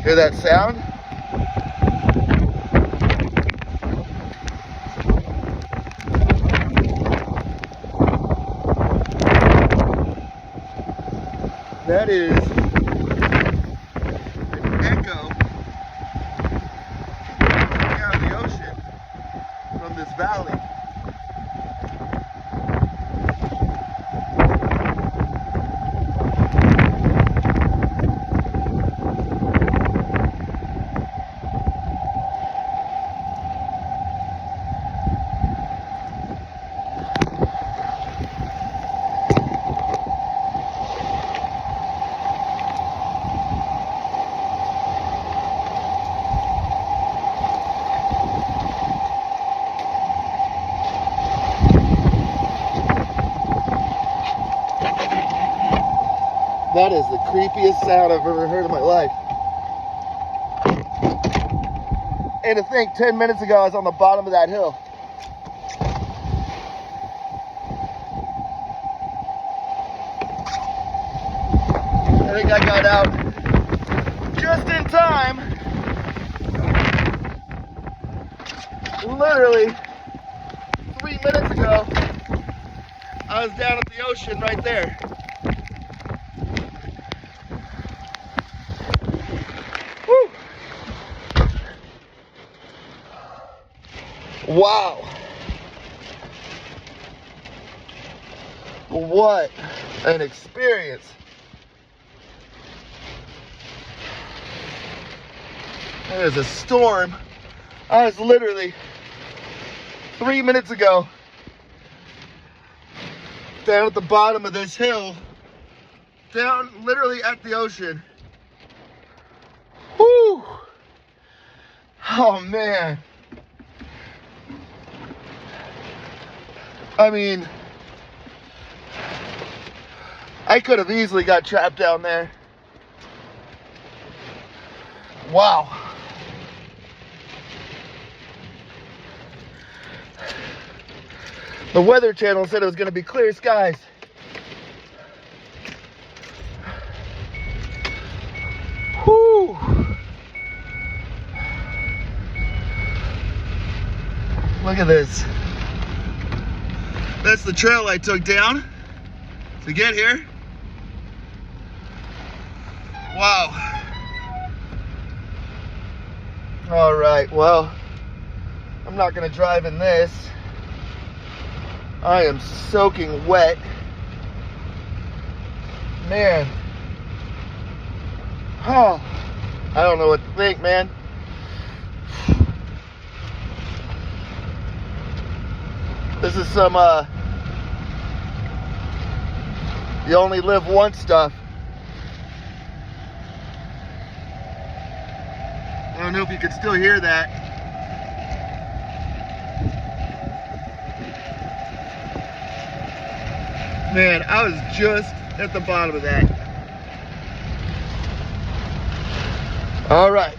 Hear that sound? That is an echo coming out of the ocean from this valley. That is the creepiest sound I've ever heard in my life. And to think, 10 minutes ago, I was on the bottom of that hill. I think I got out just in time. Literally 3 minutes ago, I was down at the ocean right there. Woo. Wow. What an experience. There's a storm. I was literally 3 minutes ago down at the bottom of this hill, down literally at the ocean. Whew. Oh man. I mean, I could have easily got trapped down there. Wow. The Weather Channel said it was going to be clear skies. Whew. Look at this. That's the trail I took down to get here. Wow. All right, well, I'm not going to drive in this. I am soaking wet. Man. Oh, I don't know what to think, man. This is some, you only live once stuff. I don't know if you can still hear that. Man, I was just at the bottom of that. All right.